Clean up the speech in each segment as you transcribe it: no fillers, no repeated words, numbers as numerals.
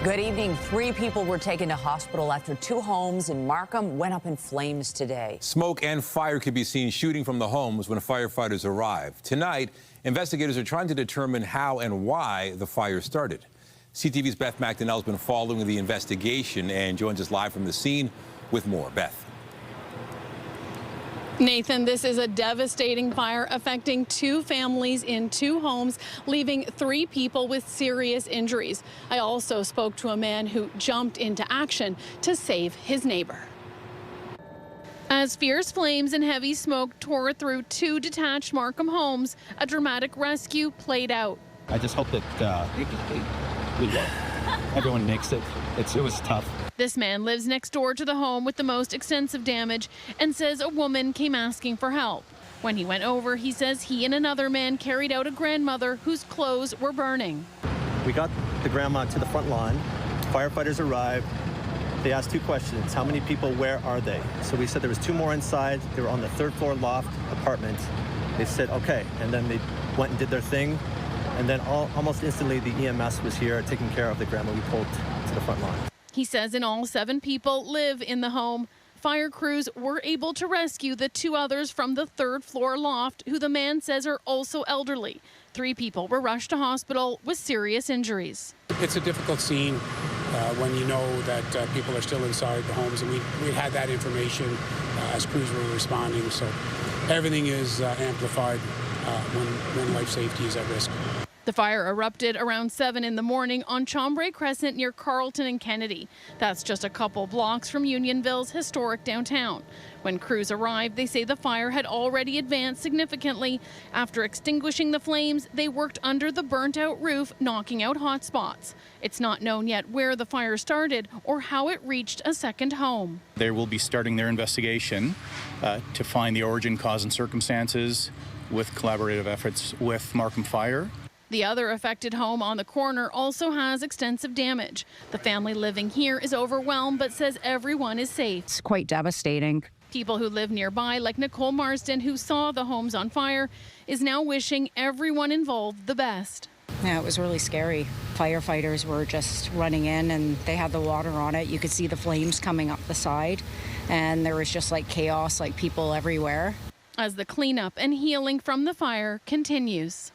Good evening. 3 people were taken to hospital after 2 homes in Markham went up in flames today. Smoke and fire could be seen shooting from the homes when firefighters arrived. Tonight, investigators are trying to determine how and why the fire started. CTV's Beth McDonnell has been following the investigation and joins us live from the scene with more. Beth. Nathan, this is a devastating fire affecting 2 families in 2 homes, leaving 3 people with serious injuries. I also spoke to a man who jumped into action to save his neighbor. As fierce flames and heavy smoke tore through 2 detached Markham homes, a dramatic rescue played out. I just hope that everyone makes it. It was tough. This man lives next door to the home with the most extensive damage and says a woman came asking for help. When he went over, he says he and another man carried out a grandmother whose clothes were burning. We got the grandma to the front lawn. Firefighters arrived. They asked 2 questions. How many people? Where are they? So we said there was 2 more inside. They were on the 3rd floor loft apartment. They said, okay. And then they went and did their thing. And then almost instantly, the EMS was here taking care of the grandma. We pulled to the front lawn. He says in all 7 people live in the home. Fire crews were able to rescue the 2 others from the 3rd floor loft, who the man says are also elderly. 3 people were rushed to hospital with serious injuries. It's a difficult scene when you know that people are still inside the homes, and we had that information as crews were responding. So everything is amplified when life safety is at risk. The fire erupted around 7 in the morning on Chambray Crescent near Carlton and Kennedy. That's just a couple blocks from Unionville's historic downtown. When crews arrived, they say the fire had already advanced significantly. After extinguishing the flames, they worked under the burnt-out roof, knocking out hot spots. It's not known yet where the fire started or how it reached a second home. They will be starting their investigation to find the origin, cause, and circumstances with collaborative efforts with Markham Fire. The other affected home on the corner also has extensive damage. The family living here is overwhelmed but says everyone is safe. It's quite devastating. People who live nearby, like Nicole Marsden, who saw the homes on fire, is now wishing everyone involved the best. Yeah, it was really scary. Firefighters were just running in and they had the water on it. You could see the flames coming up the side and there was just like chaos, like people everywhere. As the cleanup and healing from the fire continues.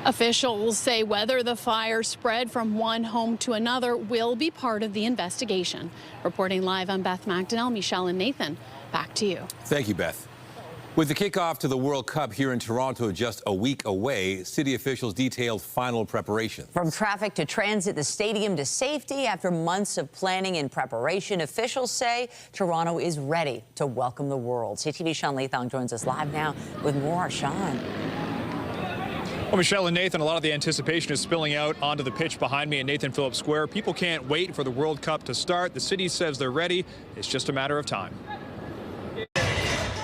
Officials say whether the fire spread from one home to another will be part of the investigation. Reporting live, I'm Beth McDonnell. Michelle and Nathan, back to you. Thank you, Beth. With the kickoff to the World Cup here in Toronto just a week away, city officials detailed final preparations. From traffic to transit, the stadium to safety, after months of planning and preparation, officials say Toronto is ready to welcome the world. CTV's Sean Lathong joins us live now with more. Sean. Well, Michelle and Nathan, a lot of the anticipation is spilling out onto the pitch behind me at Nathan Phillips Square. People can't wait for the World Cup to start. The city says they're ready. It's just a matter of time.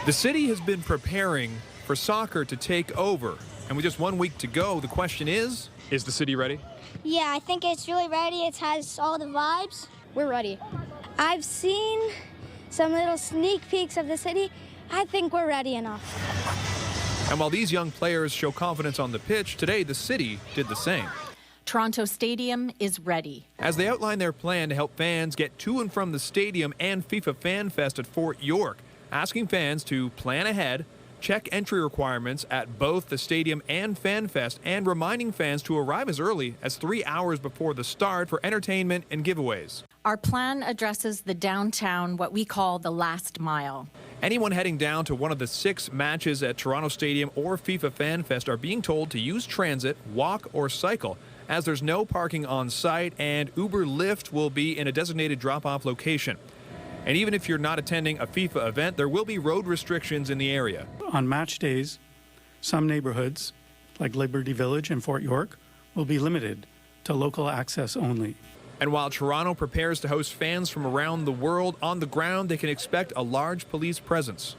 The city has been preparing for soccer to take over. And with just 1 week to go, the question is the city ready? Yeah, I think it's really ready. It has all the vibes. We're ready. I've seen some little sneak peeks of the city. I think we're ready enough. And while these young players show confidence on the pitch, today the city did the same. Toronto Stadium is ready. As they outline their plan to help fans get to and from the stadium and FIFA Fan Fest at Fort York, asking fans to plan ahead, check entry requirements at both the stadium and Fan Fest, and reminding fans to arrive as early as 3 hours before the start for entertainment and giveaways. Our plan addresses the downtown, what we call the last mile. Anyone heading down to one of the 6 matches at Toronto Stadium or FIFA Fan Fest are being told to use transit, walk, or cycle, as there's no parking on site and Uber Lyft will be in a designated drop-off location. And even if you're not attending a FIFA event, there will be road restrictions in the area. On match days, some neighborhoods, like Liberty Village and Fort York, will be limited to local access only. And while Toronto prepares to host fans from around the world, on the ground they can expect a large police presence.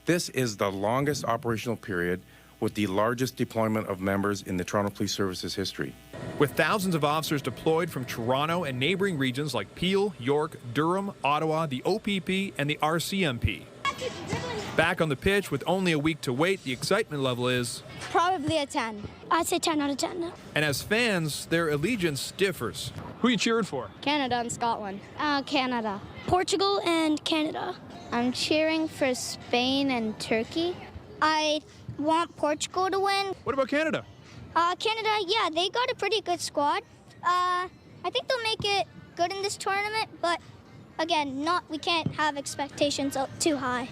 This is the longest operational period with the largest deployment of members in the Toronto Police Service's history. With thousands of officers deployed from Toronto and neighboring regions like Peel, York, Durham, Ottawa, the OPP, and the RCMP. Back on the pitch with only a week to wait, the excitement level is... Probably a 10. I'd say 10 out of 10. And as fans, their allegiance differs. Who are you cheering for? Canada and Scotland. Canada. Portugal and Canada. I'm cheering for Spain and Turkey. I want Portugal to win. What about Canada? Canada, yeah, they got a pretty good squad. I think they'll make it good in this tournament, but again, we can't have expectations too high.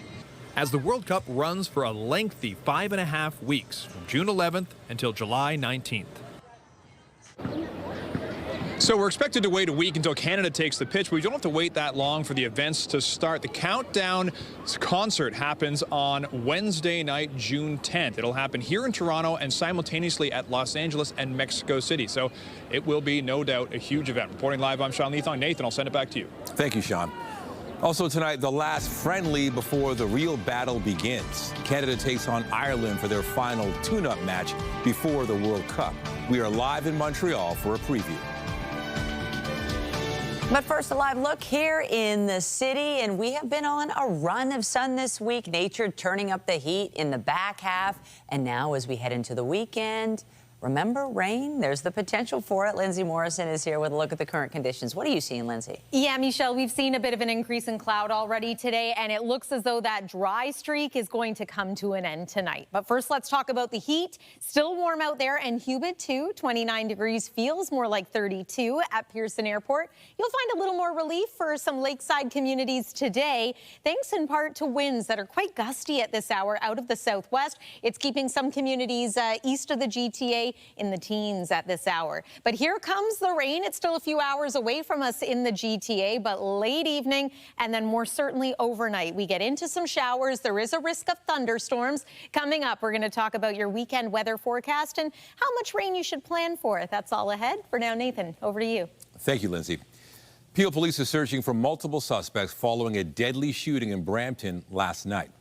As the World Cup runs for a lengthy 5.5 weeks, from June 11th until July 19th. So we're expected to wait a week until Canada takes the pitch, but we don't have to wait that long for the events to start. The Countdown concert happens on Wednesday night, June 10th. It'll happen here in Toronto and simultaneously at Los Angeles and Mexico City. So it will be, no doubt, a huge event. Reporting live, I'm Sean Leathong. Nathan, I'll send it back to you. Thank you, Sean. Also tonight, the last friendly before the real battle begins. Canada takes on Ireland for their final tune-up match before the World Cup. We are live in Montreal for a preview. But first, a live look here in the city, and we have been on a run of sun this week. Nature turning up the heat in the back half, and now as we head into the weekend, remember rain? There's the potential for it. Lindsay Morrison is here with a look at the current conditions. What are you seeing, Lindsay? Yeah, Michelle, we've seen a bit of an increase in cloud already today, and it looks as though that dry streak is going to come to an end tonight. But first, let's talk about the heat. Still warm out there and humid too. 29 degrees feels more like 32 at Pearson Airport. You'll find a little more relief for some lakeside communities today, thanks in part to winds that are quite gusty at this hour out of the southwest. It's keeping some communities east of the GTA in the teens at this hour. But here comes the rain. It's still a few hours away from us in the GTA, but late evening and then more certainly overnight. We get into some showers. There is a risk of thunderstorms. Coming up, we're going to talk about your weekend weather forecast and how much rain you should plan for. That's all ahead. For now, Nathan, over to you. Thank you, Lindsay. Peel police are searching for multiple suspects following a deadly shooting in Brampton last night.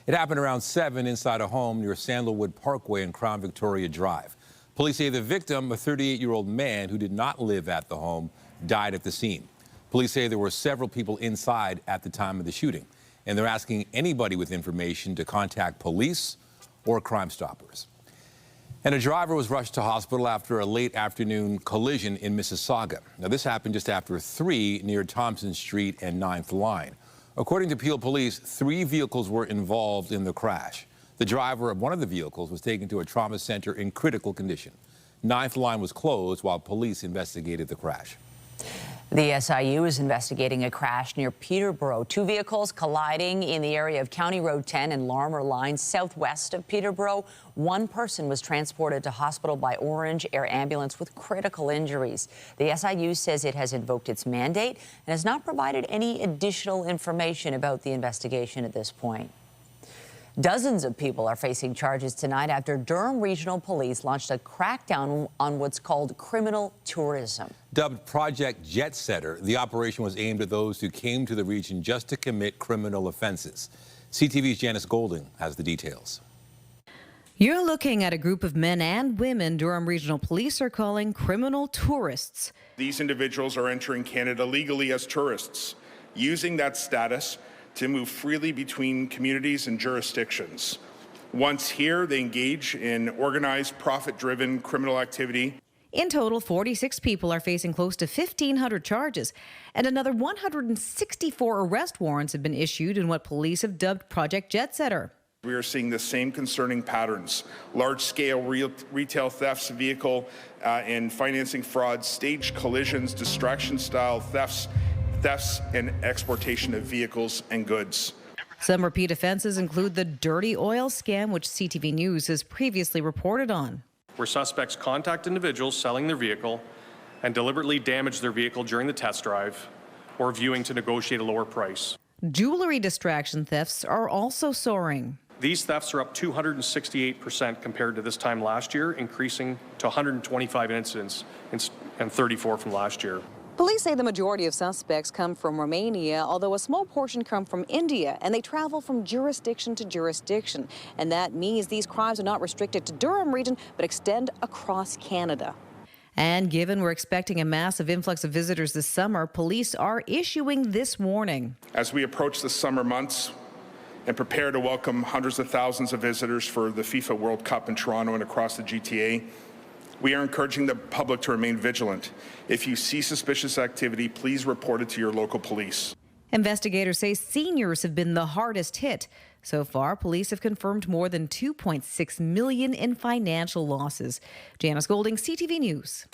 It happened around 7 inside a home near Sandalwood Parkway and Crown Victoria Drive. Police say the victim, a 38-year-old man who did not live at the home, died at the scene. Police say there were several people inside at the time of the shooting, and they're asking anybody with information to contact police or Crime Stoppers. And a driver was rushed to hospital after a late afternoon collision in Mississauga. Now, this happened just after 3 near Thompson Street and 9th Line. According to Peel Police, 3 vehicles were involved in the crash. The driver of one of the vehicles was taken to a trauma center in critical condition. 9th Line was closed while police investigated the crash. The SIU is investigating a crash near Peterborough. 2 vehicles colliding in the area of County Road 10 and Larmer Line southwest of Peterborough. 1 person was transported to hospital by Orange Air Ambulance with critical injuries. The SIU says it has invoked its mandate and has not provided any additional information about the investigation at this point. Dozens of people are facing charges tonight after Durham Regional Police launched a crackdown on what's called criminal tourism. Dubbed Project Jet Setter, the operation was aimed at those who came to the region just to commit criminal offenses. CTV's Janice Golding has the details. You're looking at a group of men and women Durham Regional Police are calling criminal tourists. These individuals are entering Canada legally as tourists, using that status to move freely between communities and jurisdictions. Once here, they engage in organized, profit-driven criminal activity. In total, 46 people are facing close to 1,500 charges, and another 164 arrest warrants have been issued in what police have dubbed Project Jet Setter. We are seeing the same concerning patterns: large-scale retail thefts, vehicle and financing frauds, staged collisions, distraction-style thefts, and exportation of vehicles and goods. Some repeat offenses include the dirty oil scam, which CTV News has previously reported on, where suspects contact individuals selling their vehicle and deliberately damage their vehicle during the test drive or viewing to negotiate a lower price. Jewelry distraction thefts are also soaring. These thefts are up 268% compared to this time last year, increasing to 125 incidents and 34 from last year. Police say the majority of suspects come from Romania, although a small portion come from India, and they travel from jurisdiction to jurisdiction. And that means these crimes are not restricted to Durham region, but extend across Canada. And given we're expecting a massive influx of visitors this summer, police are issuing this warning. As we approach the summer months, and prepare to welcome hundreds of thousands of visitors for the FIFA World Cup in Toronto and across the GTA, we are encouraging the public to remain vigilant. If you see suspicious activity, please report it to your local police. Investigators say seniors have been the hardest hit. So far, police have confirmed more than $2.6 million in financial losses. Janice Golding, CTV News.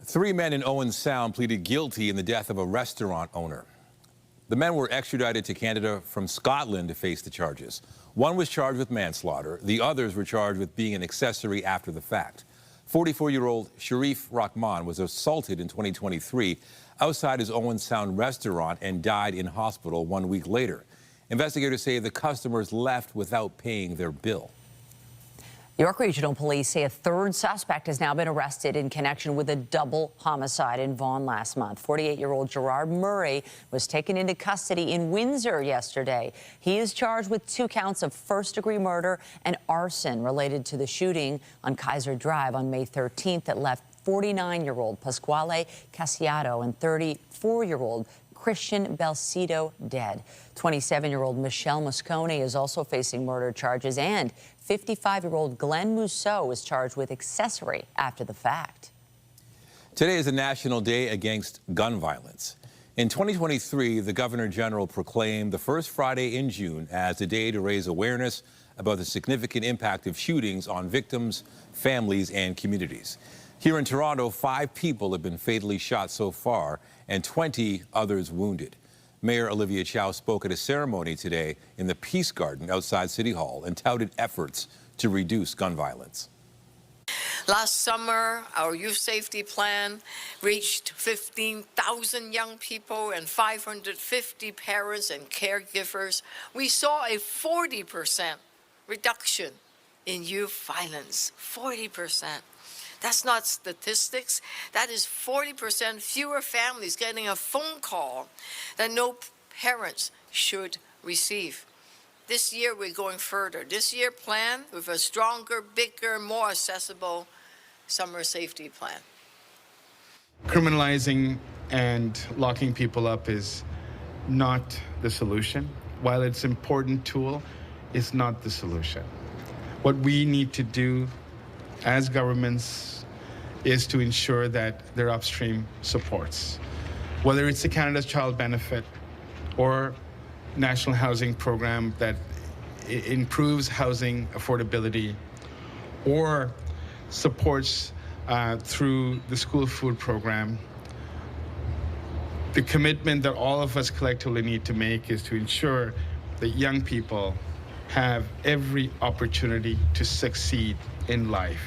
3 men in Owen Sound pleaded guilty in the death of a restaurant owner. The men were extradited to Canada from Scotland to face the charges. One was charged with manslaughter. The others were charged with being an accessory after the fact. 44-year-old Sharif Rahman was assaulted in 2023 outside his Owen Sound restaurant and died in hospital 1 week later. Investigators say the customers left without paying their bill. York Regional Police say a third suspect has now been arrested in connection with a double homicide in Vaughan last month. 48-year-old Gerard Murray was taken into custody in Windsor yesterday. He is charged with 2 counts of first-degree murder and arson related to the shooting on Kaiser Drive on May 13th that left 49-year-old Pasquale Casiato and 34-year-old Christian Belcito dead. 27-year-old Michelle Moscone is also facing murder charges, and 55-year-old Glenn Mousseau is charged with accessory after the fact. Today is a National Day Against Gun Violence. In 2023, the Governor General proclaimed the first Friday in June as a day to raise awareness about the significant impact of shootings on victims, families, and communities. Here in Toronto, 5 people have been fatally shot so far and 20 others wounded. Mayor Olivia Chow spoke at a ceremony today in the Peace Garden outside City Hall and touted efforts to reduce gun violence. Last summer, our youth safety plan reached 15,000 young people and 550 parents and caregivers. We saw a 40% reduction in youth violence, 40%. That's not statistics. That is 40% fewer families getting a phone call that no parents should receive. This year, we're going further. This year plan with a stronger, bigger, more accessible summer safety plan. Criminalizing and locking people up is not the solution. While it's an important tool, it's not the solution. What we need to do as governments is to ensure that there are upstream supports, whether it's the Canada's Child Benefit or National Housing Program that improves housing affordability, or supports through the school food program. The commitment that all of us collectively need to make is to ensure that young people have every opportunity to succeed in life.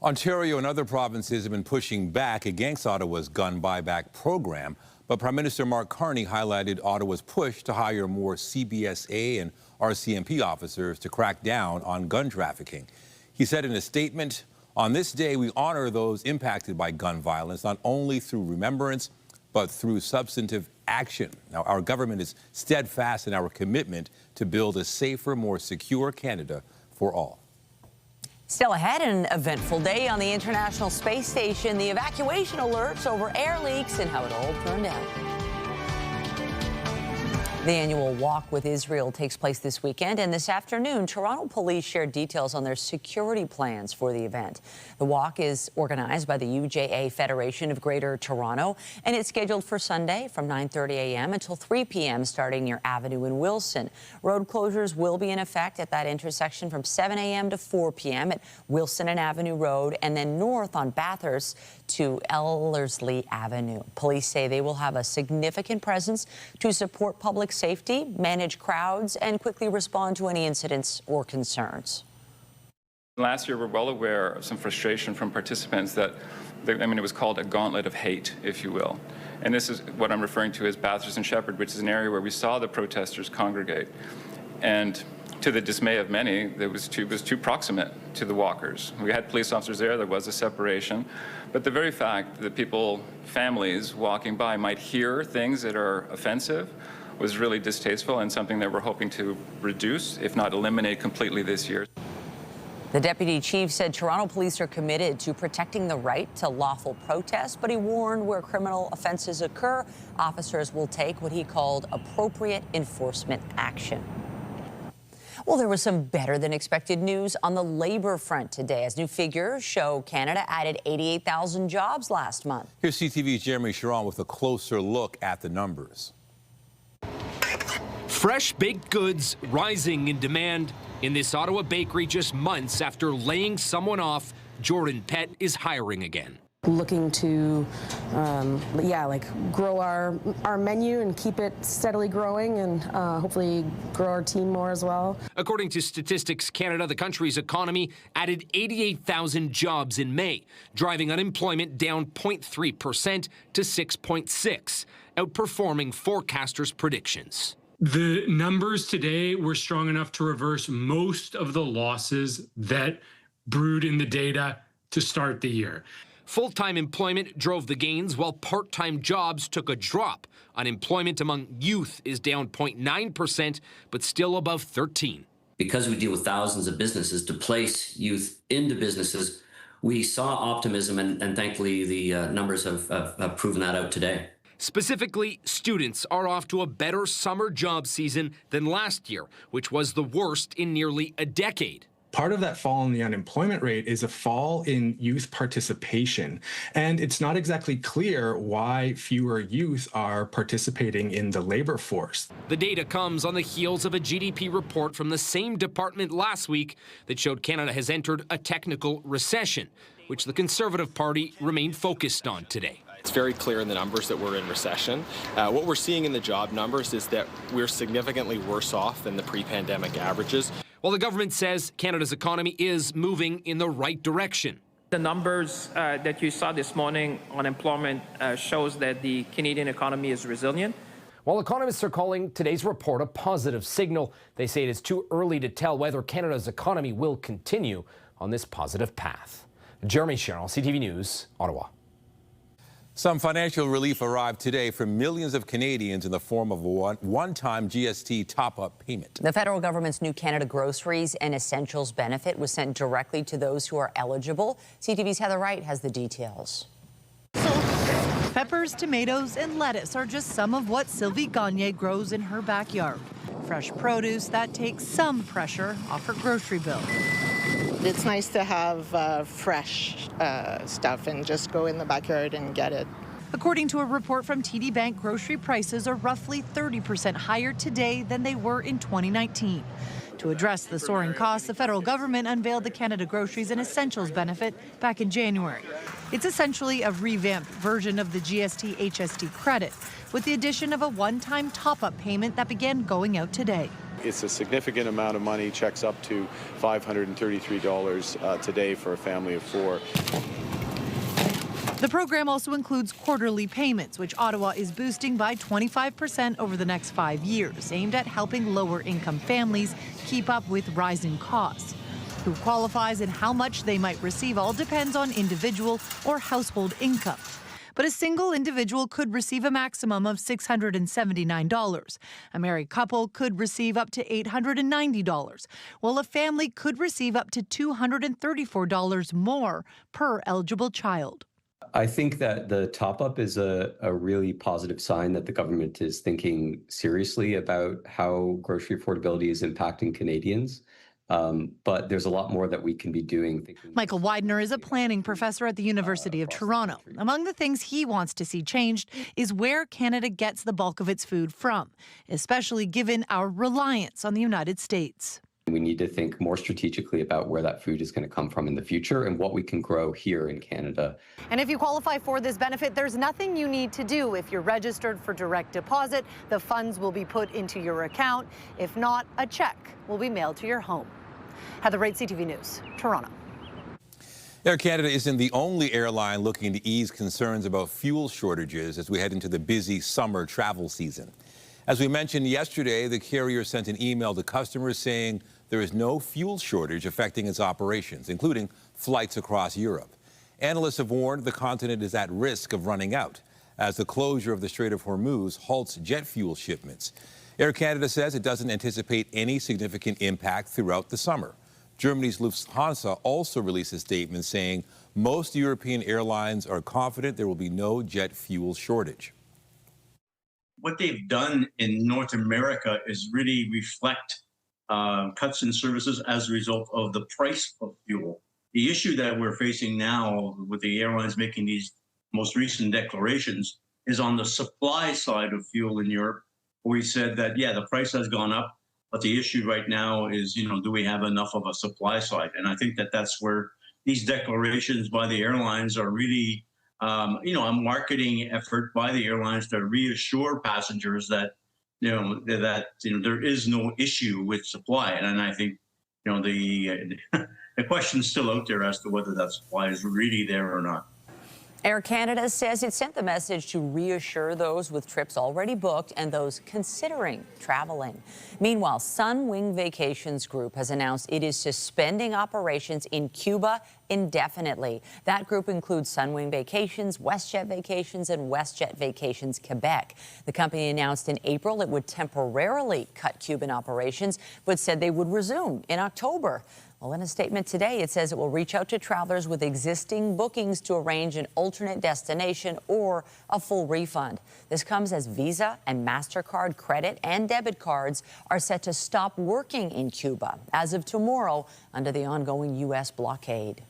Ontario and other provinces have been pushing back against Ottawa's gun buyback program, but Prime Minister Mark Carney highlighted Ottawa's push to hire more CBSA and RCMP officers to crack down on gun trafficking. He said in a statement, "On this day, we honor those impacted by gun violence, not only through remembrance, but through substantive action." Now, our government is steadfast in our commitment to build a safer, more secure Canada for all. Still ahead, an eventful day on the International Space Station, the evacuation alerts over air leaks and how it all turned out. The annual Walk with Israel takes place this weekend, and this afternoon, Toronto police shared details on their security plans for the event. The walk is organized by the UJA Federation of Greater Toronto, and it's scheduled for Sunday from 9:30 a.m. until 3 p.m. starting near Avenue in Wilson. Road closures will be in effect at that intersection from 7 a.m. to 4 p.m. at Wilson and Avenue Road, and then north on Bathurst to Ellerslie Avenue. Police say they will have a significant presence to support public safety, manage crowds, and quickly respond to any incidents or concerns. Last year, we're well aware of some frustration from participants that, it was called a gauntlet of hate, if you will. And this is what I'm referring to as Bathurst and Shepherd, which is an area where we saw the protesters congregate. And to the dismay of many, it was too proximate to the walkers. We had police officers there was a separation. But the very fact that families walking by might hear things that are offensive was really distasteful and something that we're hoping to reduce, if not eliminate completely this year. The deputy chief said Toronto police are committed to protecting the right to lawful protest, but he warned where criminal offenses occur, officers will take what he called appropriate enforcement action. Well, there was some better than expected news on the labor front today, as new figures show Canada added 88,000 jobs last month. Here's CTV's Jeremy Sharon with a closer look at the numbers. Fresh baked goods rising in demand. In this Ottawa bakery, just months after laying someone off, Jordan Pett is hiring again. Looking to, grow our menu and keep it steadily growing, and hopefully grow our team more as well. According to Statistics Canada, the country's economy added 88,000 jobs in May, driving unemployment down 0.3% to 6.6%, outperforming forecasters' predictions. The numbers today were strong enough to reverse most of the losses that brewed in the data to start the year. Full-time employment drove the gains, while part-time jobs took a drop. Unemployment among youth is down 0.9%, but still above 13%. Because we deal with thousands of businesses, to place youth into businesses, we saw optimism, and thankfully the numbers have proven that out today. Specifically, students are off to a better summer job season than last year, which was the worst in nearly a decade. Part of that fall in the unemployment rate is a fall in youth participation. And it's not exactly clear why fewer youth are participating in the labor force. The data comes on the heels of a GDP report from the same department last week that showed Canada has entered a technical recession, which the Conservative Party remained focused on today. It's very clear in the numbers that we're in recession. What we're seeing in the job numbers is that we're significantly worse off than the pre-pandemic averages. While the government says Canada's economy is moving in the right direction. The numbers that you saw this morning on employment shows that the Canadian economy is resilient. While economists are calling today's report a positive signal, they say it is too early to tell whether Canada's economy will continue on this positive path. Jeremy Sherrill, CTV News, Ottawa. Some financial relief arrived today for millions of Canadians in the form of a one-time GST top-up payment. The federal government's new Canada Groceries and Essentials benefit was sent directly to those who are eligible. CTV's Heather Wright has the details. Peppers, tomatoes, and lettuce are just some of what Sylvie Gagne grows in her backyard. Fresh produce that takes some pressure off her grocery bill. It's nice to have fresh stuff and just go in the backyard and get it. According to a report from TD Bank, grocery prices are roughly 30% higher today than they were in 2019. To address the soaring costs, the federal government unveiled the Canada Groceries and Essentials benefit back in January. It's essentially a revamped version of the GST HST credit, with the addition of a one-time top-up payment that began going out today. It's a significant amount of money, checks up to $533 today for a family of four. The program also includes quarterly payments, which Ottawa is boosting by 25% over the next 5 years, aimed at helping lower-income families keep up with rising costs. Who qualifies and how much they might receive all depends on individual or household income. But a single individual could receive a maximum of $679. A married couple could receive up to $890, while a family could receive up to $234 more per eligible child. I think that the top-up is a really positive sign that the government is thinking seriously about how grocery affordability is impacting Canadians. But there's a lot more that we can be doing. Michael Widener is a planning professor at the University of Toronto. Among the things he wants to see changed is where Canada gets the bulk of its food from, especially given our reliance on the United States. We need to think more strategically about where that food is going to come from in the future and what we can grow here in Canada. And if you qualify for this benefit, there's nothing you need to do. If you're registered for direct deposit, the funds will be put into your account. If not, a check will be mailed to your home. Heather Wright, CTV News, Toronto. Air Canada isn't the only airline looking to ease concerns about fuel shortages as we head into the busy summer travel season. As we mentioned yesterday, the carrier sent an email to customers saying there is no fuel shortage affecting its operations, including flights across Europe. Analysts have warned the continent is at risk of running out as the closure of the Strait of Hormuz halts jet fuel shipments. Air Canada says it doesn't anticipate any significant impact throughout the summer. Germany's Lufthansa also released a statement saying most European airlines are confident there will be no jet fuel shortage. What they've done in North America is really reflect cuts in services as a result of the price of fuel. The issue that we're facing now with the airlines making these most recent declarations is on the supply side of fuel in Europe. We said that, yeah, the price has gone up, but the issue right now is, do we have enough of a supply side? And I think that that's where these declarations by the airlines are really, a marketing effort by the airlines to reassure passengers that, there is no issue with supply. And I think, the question's still out there as to whether that supply is really there or not. Air Canada says it sent the message to reassure those with trips already booked and those considering traveling. Meanwhile, Sunwing Vacations Group has announced it is suspending operations in Cuba indefinitely. That group includes Sunwing Vacations, WestJet Vacations, and WestJet Vacations Quebec. The company announced in April it would temporarily cut Cuban operations, but said they would resume in October. Well, in a statement today, it says it will reach out to travelers with existing bookings to arrange an alternate destination or a full refund. This comes as Visa and MasterCard credit and debit cards are set to stop working in Cuba as of tomorrow under the ongoing U.S. blockade.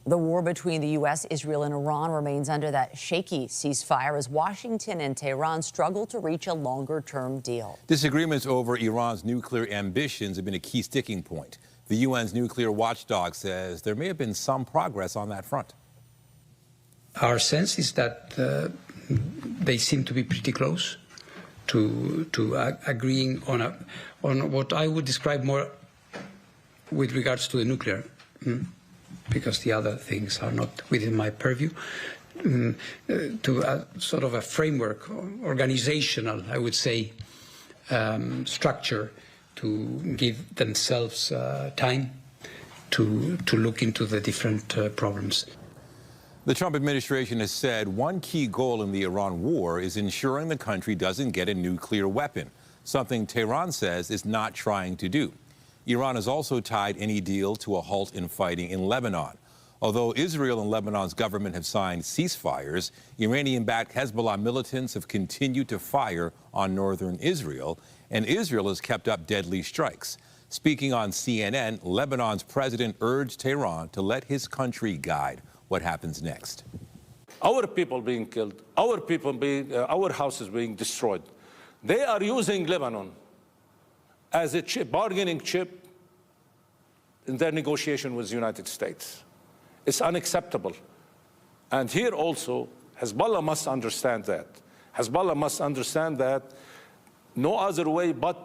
The war between the U.S., Israel, and Iran remains under that shaky ceasefire as Washington and Tehran struggle to reach a longer-term deal. Disagreements over Iran's nuclear ambitions have been a key sticking point. The UN's nuclear watchdog says there may have been some progress on that front. Our sense is that they seem to be pretty close to agreeing on what I would describe more with regards to the nuclear. Because the other things are not within my purview, to a sort of a framework, organizational, I would say, structure to give themselves time to look into the different problems. The Trump administration has said one key goal in the Iran war is ensuring the country doesn't get a nuclear weapon, something Tehran says is not trying to do. Iran has also tied any deal to a halt in fighting in Lebanon. Although Israel and Lebanon's government have signed ceasefires, Iranian-backed Hezbollah militants have continued to fire on northern Israel, and Israel has kept up deadly strikes. Speaking on CNN, Lebanon's president urged Tehran to let his country guide what happens next. Our people being killed, our houses being destroyed. They are using Lebanon as a bargaining chip in their negotiation with the United States. It's unacceptable. And here also, Hezbollah must understand that. Hezbollah must understand that no other way but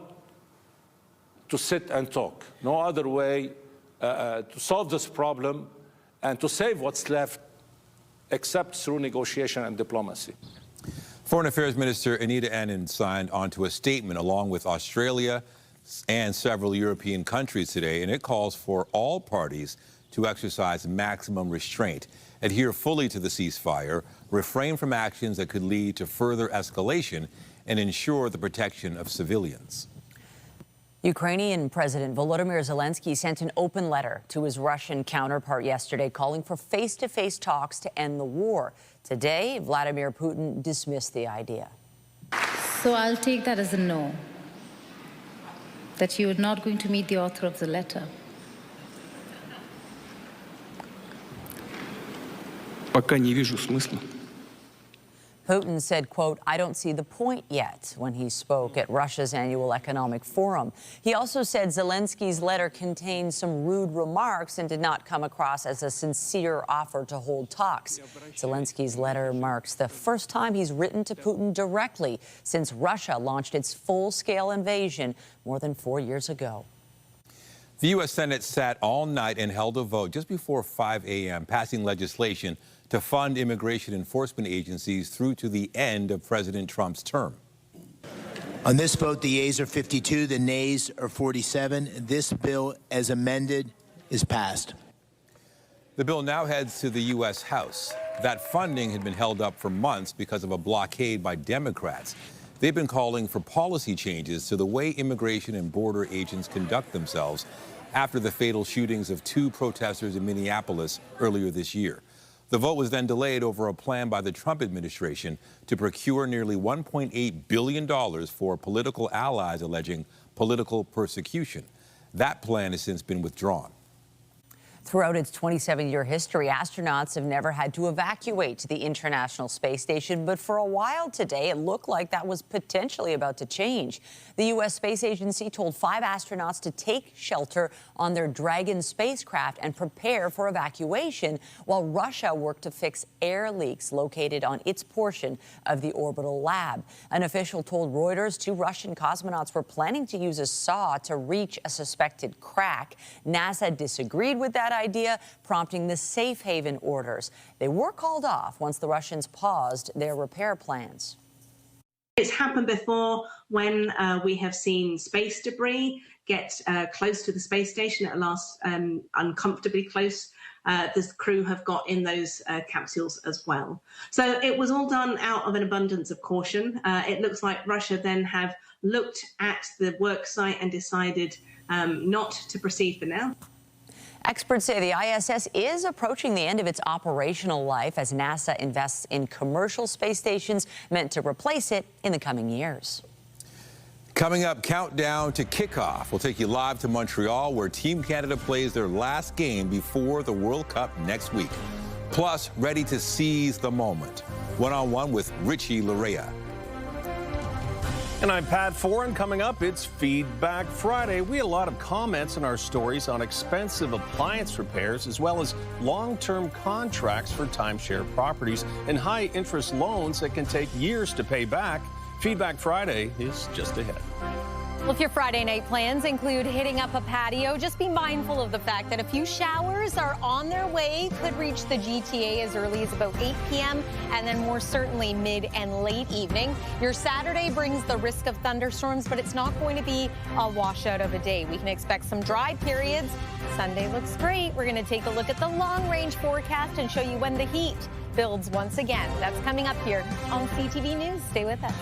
to sit and talk, no other way to solve this problem and to save what's left except through negotiation and diplomacy. Foreign Affairs Minister Anita Anand signed onto a statement along with Australia and several European countries today, and it calls for all parties to exercise maximum restraint, adhere fully to the ceasefire, refrain from actions that could lead to further escalation, and ensure the protection of civilians. Ukrainian President Volodymyr Zelensky sent an open letter to his Russian counterpart yesterday calling for face-to-face talks to end the war. Today, Vladimir Putin dismissed the idea. So I'll take that as a no, that you are not going to meet the author of the letter. Пока не вижу смысла. Putin said, quote, "I don't see the point yet," when he spoke at Russia's annual economic forum. He also said Zelensky's letter contained some rude remarks and did not come across as a sincere offer to hold talks. Zelensky's letter marks the first time he's written to Putin directly since Russia launched its full-scale invasion more than 4 years ago. The U.S. Senate sat all night and held a vote just before 5 a.m., passing legislation to fund immigration enforcement agencies through to the end of President Trump's term. On this vote, the yeas are 52, the nays are 47. This bill, as amended, is passed. The bill now heads to the U.S. House. That funding had been held up for months because of a blockade by Democrats. They've been calling for policy changes to the way immigration and border agents conduct themselves after the fatal shootings of 2 protesters in Minneapolis earlier this year. The vote was then delayed over a plan by the Trump administration to procure nearly $1.8 billion for political allies alleging political persecution. That plan has since been withdrawn. Throughout its 27-year history, astronauts have never had to evacuate the International Space Station, but for a while today, it looked like that was potentially about to change. The U.S. Space Agency told 5 astronauts to take shelter on their Dragon spacecraft and prepare for evacuation, while Russia worked to fix air leaks located on its portion of the orbital lab. An official told Reuters 2 Russian cosmonauts were planning to use a saw to reach a suspected crack. NASA disagreed with that idea, prompting the safe haven orders. They were called off once the Russians paused their repair plans. It's happened before when we have seen space debris get close to the space station. At last, uncomfortably close. The crew have got in those capsules as well. So it was all done out of an abundance of caution. It looks like Russia then have looked at the work site and decided not to proceed for now. Experts say the ISS is approaching the end of its operational life as NASA invests in commercial space stations meant to replace it in the coming years. Coming up, countdown to kickoff. We'll take you live to Montreal, where Team Canada plays their last game before the World Cup next week. Plus, ready to seize the moment. One-on-one with Richie Laryea. And I'm Pat Foran. Coming up, it's Feedback Friday. We had a lot of comments in our stories on expensive appliance repairs, as well as long-term contracts for timeshare properties and high-interest loans that can take years to pay back. Feedback Friday is just ahead. Well, if your Friday night plans include hitting up a patio, just be mindful of the fact that a few showers are on their way, could reach the GTA as early as about 8 p.m. and then more certainly mid and late evening. Your Saturday brings the risk of thunderstorms, but it's not going to be a washout of a day. We can expect some dry periods. Sunday looks great. We're going to take a look at the long-range forecast and show you when the heat builds once again. That's coming up here on CTV News. Stay with us.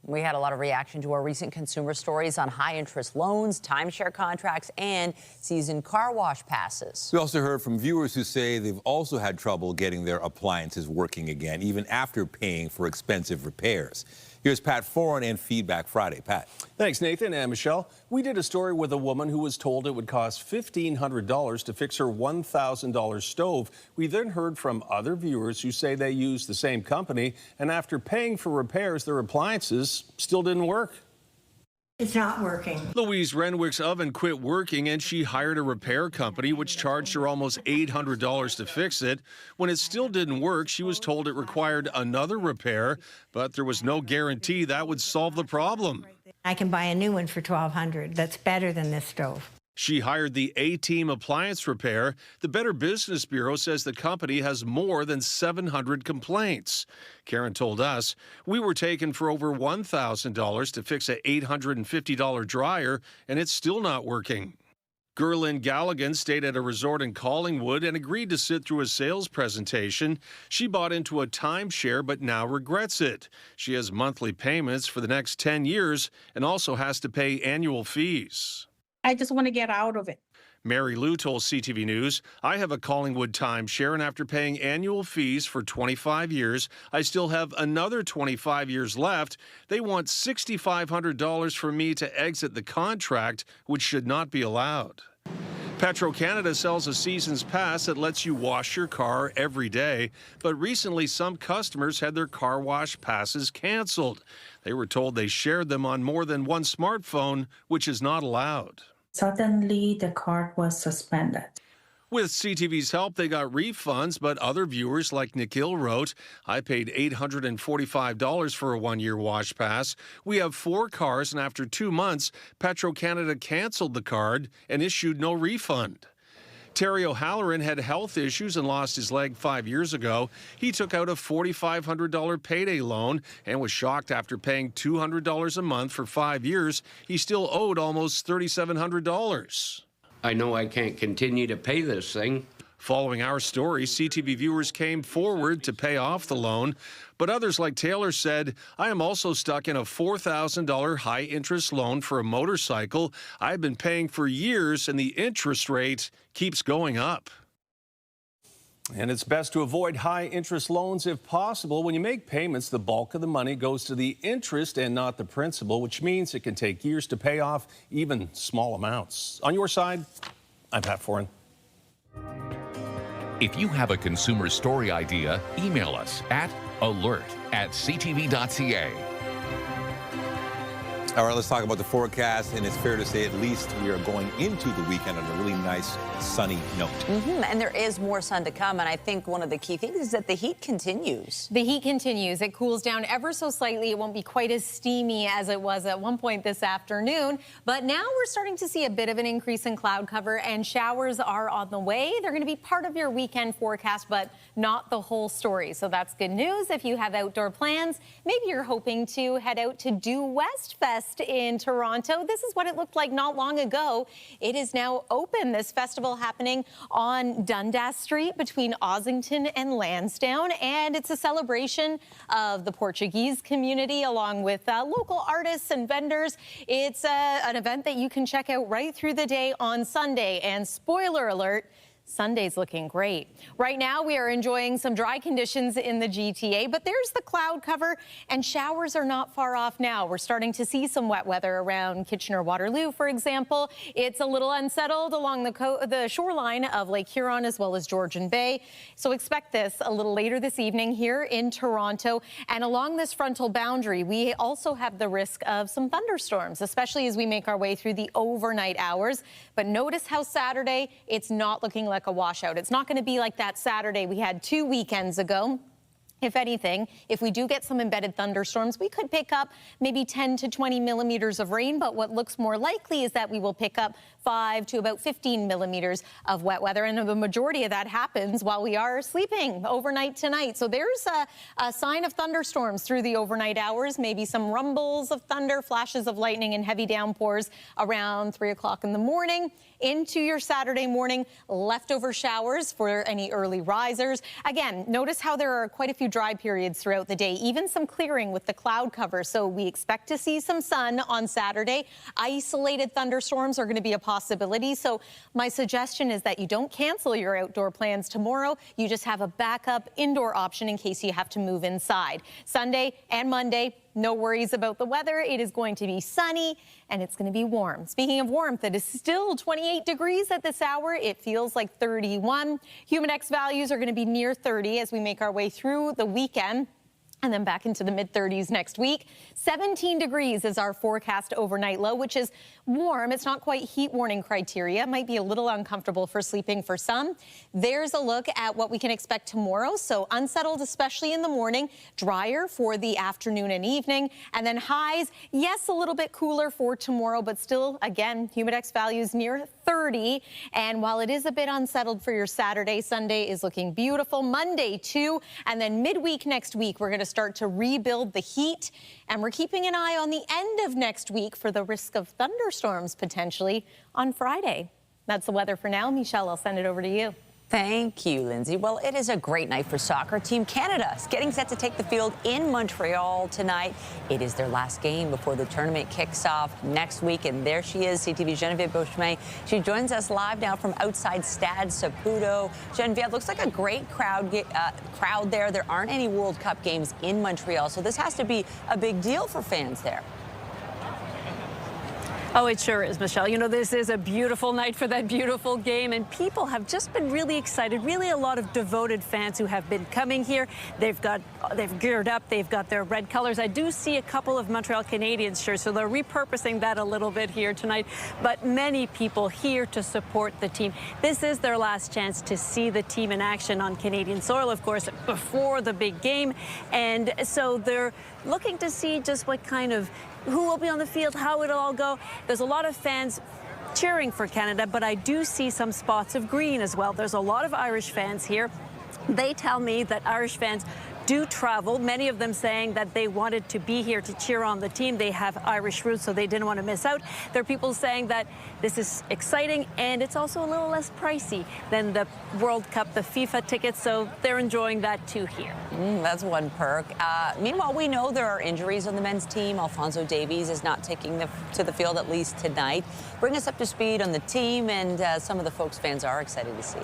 We had a lot of reaction to our recent consumer stories on high-interest loans, timeshare contracts, and season car wash passes. We also heard from viewers who say they've also had trouble getting their appliances working again, even after paying for expensive repairs. Here's Pat Foran and Feedback Friday. Pat. Thanks, Nathan and Michelle. We did a story with a woman who was told it would cost $1,500 to fix her $1,000 stove. We then heard from other viewers who say they use the same company, and after paying for repairs, their appliances still didn't work. It's not working. Louise Renwick's oven quit working, and she hired a repair company, which charged her almost $800 to fix it. When it still didn't work, she was told it required another repair, but there was no guarantee that would solve the problem. I can buy a new one for $1,200. That's better than this stove. She hired the A-Team Appliance Repair. The Better Business Bureau says the company has more than 700 complaints. Karen told us, we were taken for over $1,000 to fix an $850 dryer, and it's still not working. Gerlin Galligan stayed at a resort in Collingwood and agreed to sit through a sales presentation. She bought into a timeshare but now regrets it. She has monthly payments for the next 10 years and also has to pay annual fees. I just want to get out of it. Mary Lou told CTV News, I have a Collingwood timeshare, and after paying annual fees for 25 years, I still have another 25 years left. They want $6,500 for me to exit the contract, which should not be allowed. Petro-Canada sells a season's pass that lets you wash your car every day, but recently some customers had their car wash passes canceled. They were told they shared them on more than one smartphone, which is not allowed. Suddenly, the card was suspended. With CTV's help, they got refunds, but other viewers like Nikhil wrote, I paid $845 for a one-year wash pass. We have 4 cars, and after 2 months, Petro-Canada canceled the card and issued no refund. Terry O'Halloran had health issues and lost his leg 5 years ago. He took out a $4,500 payday loan and was shocked after paying $200 a month for 5 years. He still owed almost $3,700. I know I can't continue to pay this thing. Following our story, CTV viewers came forward to pay off the loan, but others like Taylor said, I am also stuck in a $4,000 high-interest loan for a motorcycle I've been paying for years, and the interest rate keeps going up. And it's best to avoid high-interest loans if possible. When you make payments, the bulk of the money goes to the interest and not the principal, which means it can take years to pay off even small amounts. On your side, I'm Pat Foran. If you have a consumer story idea, email us at alert@ctv.ca. All right, let's talk about the forecast, and it's fair to say at least we are going into the weekend on a really nice sunny note. And there is more sun to come, and I think one of the key things is that the heat continues. The heat continues. It cools down ever so slightly. It won't be quite as steamy as it was at one point this afternoon, but now we're starting to see a bit of an increase in cloud cover, and showers are on the way. They're going to be part of your weekend forecast, but not the whole story. So that's good news if you have outdoor plans. Maybe you're hoping to head out to Due West Fest in Toronto. This is what it looked like not long ago. It is now open. This festival happening on Dundas Street between Ossington and Lansdowne, and it's a celebration of the Portuguese community along with local artists and vendors. It's an event that you can check out right through the day on Sunday, and spoiler alert, Sunday's looking great. Right now, we are enjoying some dry conditions in the GTA, but there's the cloud cover, and showers are not far off now. We're starting to see some wet weather around Kitchener-Waterloo, for example. It's a little unsettled along the shoreline of Lake Huron as well as Georgian Bay. So expect this a little later this evening here in Toronto. And along this frontal boundary, we also have the risk of some thunderstorms, especially as we make our way through the overnight hours. But notice how Saturday, it's not looking like a washout. It's not going to be like that Saturday we had 2 weekends ago. If anything, if we do get some embedded thunderstorms, we could pick up maybe 10 to 20 millimeters of rain, but what looks more likely is that we will pick up 5 to about 15 millimeters of wet weather, and the majority of that happens while we are sleeping overnight tonight. So there's a sign of thunderstorms through the overnight hours, maybe some rumbles of thunder, flashes of lightning, and heavy downpours around 3 o'clock in the morning. Into your Saturday morning, leftover showers for any early risers. Again, notice how there are quite a few dry periods throughout the day, even some clearing with the cloud cover. So we expect to see some sun on Saturday. Isolated thunderstorms are going to be a possibility. So my suggestion is that you don't cancel your outdoor plans tomorrow. You just have a backup indoor option in case you have to move inside. Sunday and Monday, no worries about the weather. It is going to be sunny and it's going to be warm. Speaking of warmth, it is still 28 degrees at this hour. It feels like 31. Humidex values are going to be near 30 as we make our way through the weekend, and then back into the mid-30s next week. 17 degrees is our forecast overnight low, which is warm. It's not quite heat warning criteria. It might be a little uncomfortable for sleeping for some. There's a look at what we can expect tomorrow. So unsettled, especially in the morning, drier for the afternoon and evening. And then highs, yes, a little bit cooler for tomorrow, but still, again, humidex values near 30. And while it is a bit unsettled for your Saturday, Sunday is looking beautiful. Monday, too. And then midweek next week, we're going to start to rebuild the heat, and we're keeping an eye on the end of next week for the risk of thunderstorms potentially on Friday. That's the weather for now. Michelle, I'll send it over to you. Thank you, Lindsay. Well, it is a great night for soccer. Team Canada is getting set to take the field in Montreal tonight. It is their last game before the tournament kicks off next week. And there she is, CTV's Genevieve Beauchemin. She joins us live now from outside Stade Saputo. Genevieve, looks like a great crowd there. There aren't any World Cup games in Montreal, so this has to be a big deal for fans there. Oh, it sure is, Michelle. You know, this is a beautiful night for that beautiful game, and people have just been really excited. Really a lot of devoted fans who have been coming here. They've geared up. They've got their red colors. I do see a couple of Montreal Canadiens shirts, so they're repurposing that a little bit here tonight. But many people here to support the team. This is their last chance to see the team in action on Canadian soil, of course, before the big game. And so they're looking to see just what kind of who will be on the field, how it'll all go. There's a lot of fans cheering for Canada, but I do see some spots of green as well. There's a lot of Irish fans here. They tell me that Irish fans do travel, many of them saying that they wanted to be here to cheer on the team. They have Irish roots, so they didn't want to miss out. There are people saying that this is exciting, and it's also a little less pricey than the World Cup, the FIFA tickets, so they're enjoying that too here. That's one perk. Meanwhile, we know there are injuries on the men's team. Alphonso Davies is not taking to the field, at least tonight. Bring us up to speed on the team and some of the folks fans are excited to see.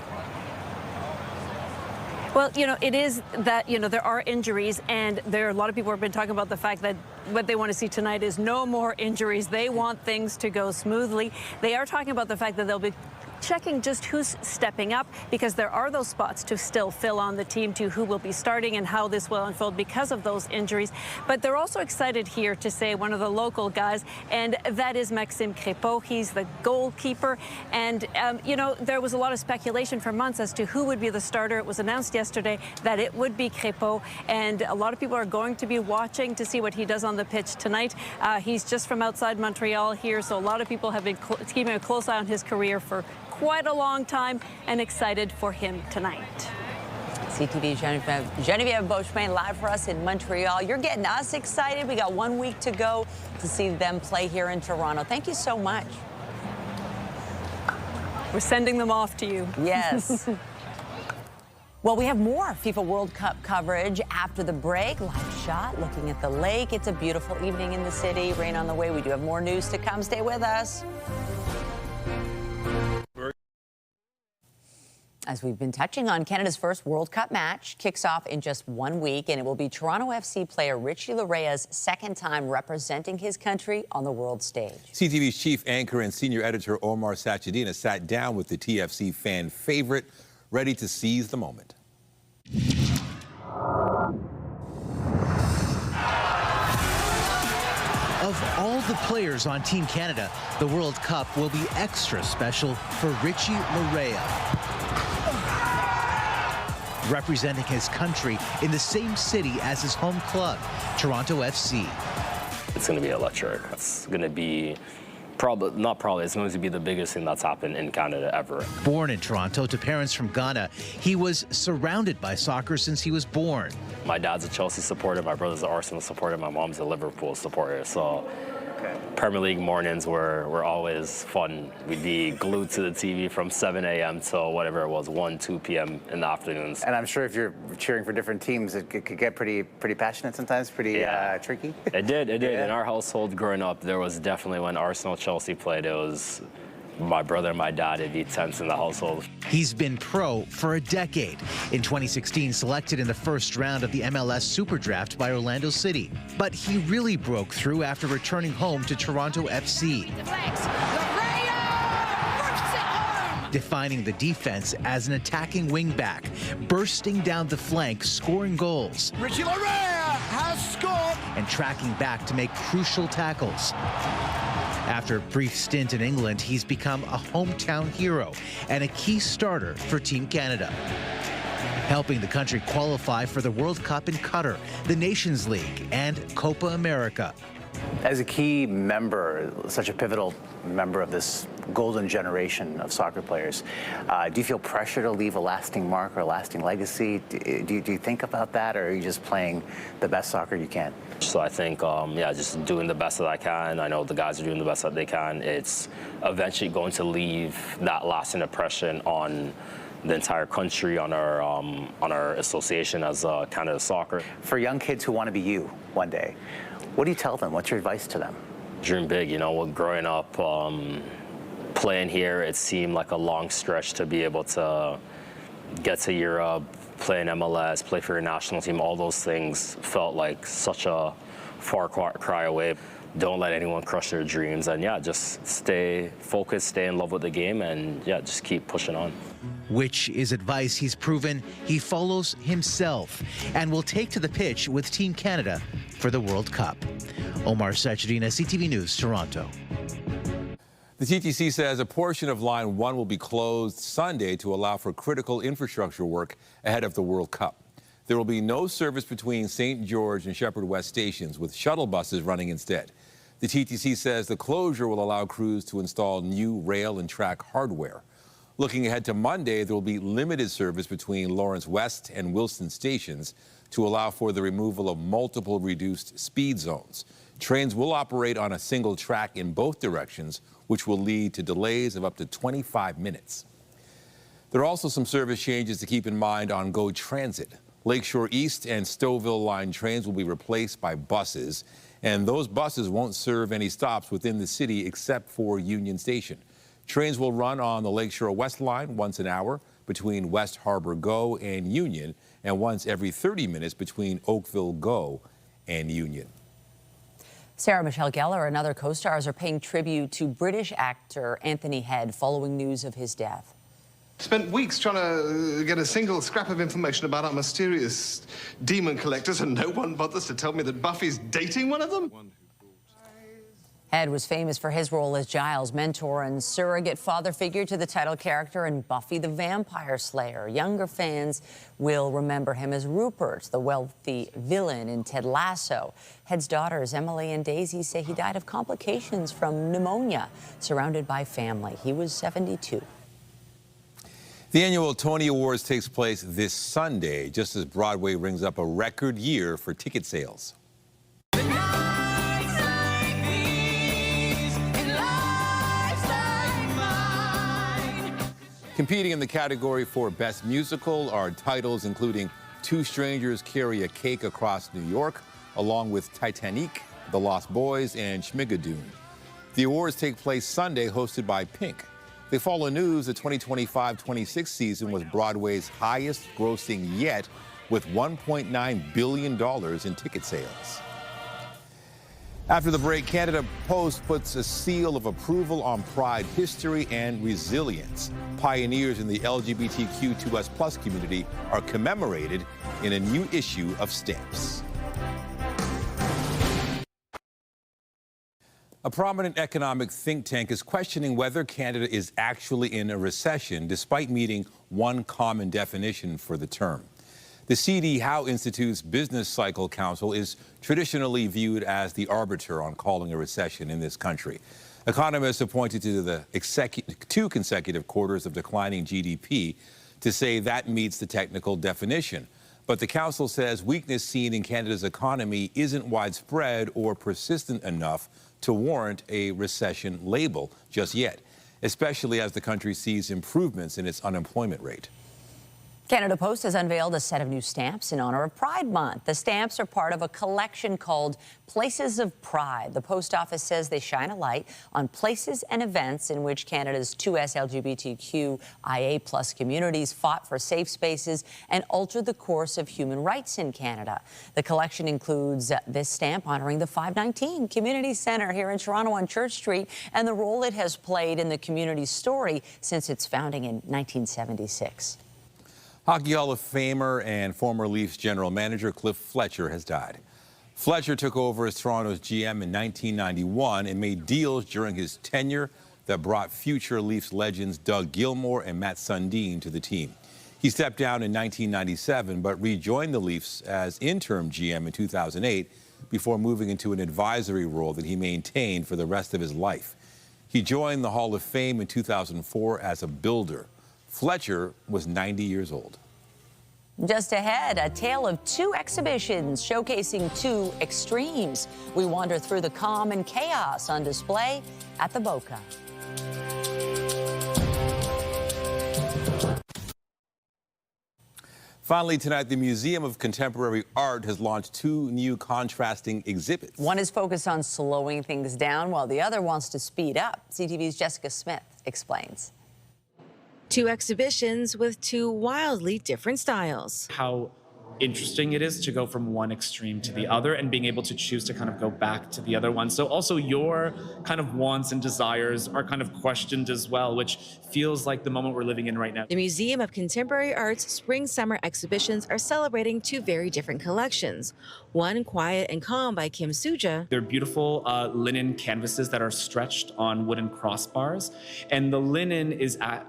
Well, you know, it is that, you know, there are injuries, and there are a lot of people who have been talking about the fact that what they want to see tonight is no more injuries. They want things to go smoothly. They are talking about the fact that they'll be checking just who's stepping up, because there are those spots to still fill on the team to who will be starting and how this will unfold because of those injuries. But they're also excited here to say one of the local guys, and that is Maxime Crépeau. He's the goalkeeper. And, you know, there was a lot of speculation for months as to who would be the starter. It was announced yesterday that it would be Crépeau, and a lot of people are going to be watching to see what he does on the pitch tonight. He's just from outside Montreal here, so a lot of people have been keeping a close eye on his career for quite a long time and excited for him tonight. CTV Genevieve Beauchemin live for us in Montreal. You're getting us excited. We got 1 week to go to see them play here in Toronto. Thank you so much. We're sending them off to you. Yes. Well, we have more FIFA World Cup coverage after the break. Live shot looking at the lake. It's a beautiful evening in the city. Rain on the way. We do have more news to come. Stay with us. As we've been touching on, Canada's first World Cup match kicks off in just 1 week, and it will be Toronto FC player Richie Laryea's second time representing his country on the world stage. CTV's chief anchor and senior editor Omar Sachedina sat down with the TFC fan favorite, ready to seize the moment. Of all the players on Team Canada, the World Cup will be extra special for Richie Laryea, representing his country in the same city as his home club, Toronto FC. It's going to be electric. It's going to be it's going to be the biggest thing that's happened in Canada ever. Born in Toronto to parents from Ghana, he was surrounded by soccer since he was born. My dad's a Chelsea supporter, my brother's an Arsenal supporter, my mom's a Liverpool supporter. So Premier League mornings were always fun. We'd be glued to the TV from 7 a.m. till whatever it was, 1, 2 p.m. in the afternoons. And I'm sure if you're cheering for different teams, it could get pretty passionate sometimes, pretty tricky. It did. Yeah. In our household growing up, there was definitely when Arsenal-Chelsea played, it was my brother and my dad, it'd be tense in the household. He's been pro for a decade. In 2016, selected in the first round of the MLS Super Draft by Orlando City. But he really broke through after returning home to Toronto FC. Defining the defense as an attacking wingback, bursting down the flank, scoring goals. Richie Laryea has scored! And tracking back to make crucial tackles. After a brief stint in England, he's become a hometown hero and a key starter for Team Canada, helping the country qualify for the World Cup in Qatar, the Nations League, and Copa America. As a key member, such a pivotal member of this golden generation of soccer players, do you feel pressure to leave a lasting mark or a lasting legacy? Do you think about that, or are you just playing the best soccer you can? So I think, just doing the best that I can. I know the guys are doing the best that they can. It's eventually going to leave that lasting impression on the entire country, on our association as Canada Soccer. For young kids who want to be you one day, what do you tell them? What's your advice to them? Dream big. You know, growing up, playing here, it seemed like a long stretch to be able to get to Europe, play in MLS, play for your national team. All those things felt like such a far cry away. Don't let anyone crush their dreams, and just stay focused, stay in love with the game, and just keep pushing on. Which is advice he's proven he follows himself and will take to the pitch with Team Canada for the World Cup. Omar Sachedina, CTV News, Toronto. The TTC says a portion of Line 1 will be closed Sunday to allow for critical infrastructure work ahead of the World Cup. There will be no service between St. George and Shepherd West stations, with shuttle buses running instead. The TTC says the closure will allow crews to install new rail and track hardware. Looking ahead to Monday, there will be limited service between Lawrence West and Wilson stations to allow for the removal of multiple reduced speed zones. Trains will operate on a single track in both directions, which will lead to delays of up to 25 minutes. There are also some service changes to keep in mind on GO Transit. Lakeshore East and Stouffville line trains will be replaced by buses, and those buses won't serve any stops within the city except for Union Station. Trains will run on the Lakeshore West line once an hour between West Harbor GO and Union, and once every 30 minutes between Oakville GO and Union. Sarah Michelle Gellar and other co-stars are paying tribute to British actor Anthony Head following news of his death. Spent weeks trying to get a single scrap of information about our mysterious demon collectors, and no one bothers to tell me that Buffy's dating one of them? Head was famous for his role as Giles' mentor and surrogate father figure to the title character in Buffy the Vampire Slayer. Younger fans will remember him as Rupert, the wealthy villain in Ted Lasso. Head's daughters, Emily and Daisy, say he died of complications from pneumonia, surrounded by family. He was 72. The annual Tony Awards takes place this Sunday, just as Broadway rings up a record year for ticket sales. Competing in the category for Best Musical are titles including Two Strangers Carry a Cake Across New York, along with Titanic, The Lost Boys, and Schmigadoon. The awards take place Sunday, hosted by Pink. They follow news the 2025-26 season was Broadway's highest grossing yet, with $1.9 billion in ticket sales. After the break, Canada Post puts a seal of approval on Pride history and resilience. Pioneers in the LGBTQ2S+ community are commemorated in a new issue of Stamps. A prominent economic think tank is questioning whether Canada is actually in a recession, despite meeting one common definition for the term. The C.D. Howe Institute's Business Cycle Council is traditionally viewed as the arbiter on calling a recession in this country. Economists have pointed to the two consecutive quarters of declining GDP to say that meets the technical definition. But the council says weakness seen in Canada's economy isn't widespread or persistent enough to warrant a recession label just yet, especially as the country sees improvements in its unemployment rate. Canada Post has unveiled a set of new stamps in honor of Pride Month. The stamps are part of a collection called Places of Pride. The post office says they shine a light on places and events in which Canada's 2S LGBTQIA+ communities fought for safe spaces and altered the course of human rights in Canada. The collection includes this stamp honoring the 519 Community Centre here in Toronto on Church Street and the role it has played in the community's story since its founding in 1976. Hockey Hall of Famer and former Leafs general manager Cliff Fletcher has died. Fletcher took over as Toronto's GM in 1991 and made deals during his tenure that brought future Leafs legends Doug Gilmour and Matt Sundin to the team. He stepped down in 1997 but rejoined the Leafs as interim GM in 2008 before moving into an advisory role that he maintained for the rest of his life. He joined the Hall of Fame in 2004 as a builder. Fletcher was 90 years old. Just ahead, a tale of two exhibitions showcasing two extremes. We wander through the calm and chaos on display at the Boca. Finally tonight, the Museum of Contemporary Art has launched two new contrasting exhibits. One is focused on slowing things down, while the other wants to speed up. CTV's Jessica Smith explains. Two exhibitions with two wildly different styles. How interesting it is to go from one extreme to the other and being able to choose to kind of go back to the other one. So also your kind of wants and desires are kind of questioned as well, which feels like the moment we're living in right now. The Museum of Contemporary Art's spring-summer exhibitions are celebrating two very different collections. One, Quiet and Calm by Kim Suja. They're beautiful linen canvases that are stretched on wooden crossbars. And the linen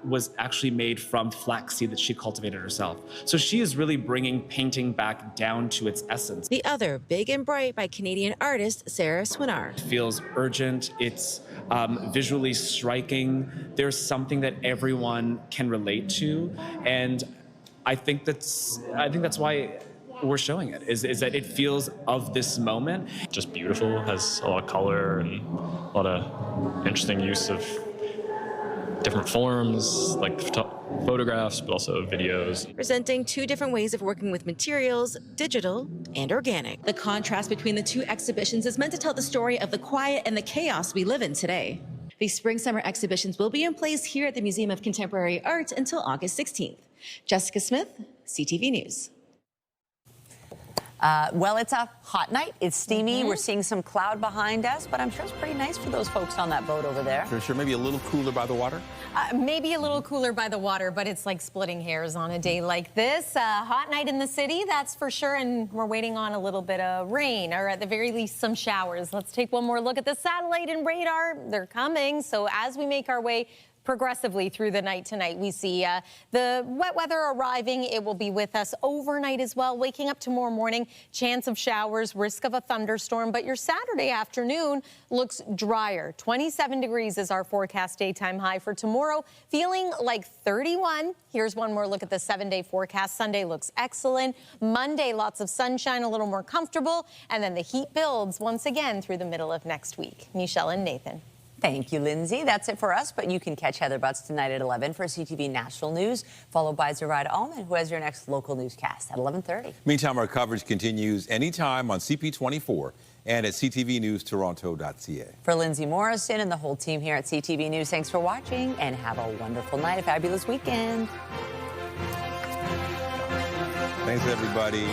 was actually made from flaxseed that she cultivated herself. So she is really bringing painting painting back down to its essence. The other, Big and Bright by Canadian artist Sarah Swinard. It feels urgent. It's visually striking. There's something that everyone can relate to, and I think that's why we're showing it, is that it feels of this moment. Just beautiful, has a lot of color and a lot of interesting use of different forms, like photographs, but also videos. Presenting two different ways of working with materials, digital and organic. The contrast between the two exhibitions is meant to tell the story of the quiet and the chaos we live in today. The spring-summer exhibitions will be in place here at the Museum of Contemporary Art until August 16th. Jessica Smith, CTV News. Well, it's a hot night. It's steamy. We're seeing some cloud behind us, but I'm sure it's pretty nice for those folks on that boat over there. For sure, maybe a little cooler by the water? Maybe a little cooler by the water, but it's like splitting hairs on a day like this. Hot night in the city, that's for sure, and we're waiting on a little bit of rain, or at the very least some showers. Let's take one more look at the satellite and radar. They're coming, so as we make our way progressively through the night tonight, we see the wet weather arriving. It will be with us overnight as well. Waking up tomorrow morning, chance of showers, risk of a thunderstorm, but your Saturday afternoon looks drier. 27 degrees is our forecast daytime high for tomorrow, feeling like 31. Here's one more look at the 7-day forecast. Sunday looks excellent. Monday, lots of sunshine, a little more comfortable, and then the heat builds once again through the middle of next week. Michelle and Nathan. Thank you, Lindsay. That's it for us, but you can catch Heather Butts tonight at 11 for CTV National News, followed by Zoraida Allman, who has your next local newscast at 11:30. Meantime, our coverage continues anytime on CP24 and at ctvnewstoronto.ca. For Lindsay Morrison and the whole team here at CTV News, thanks for watching and have a wonderful night, a fabulous weekend. Thanks, everybody.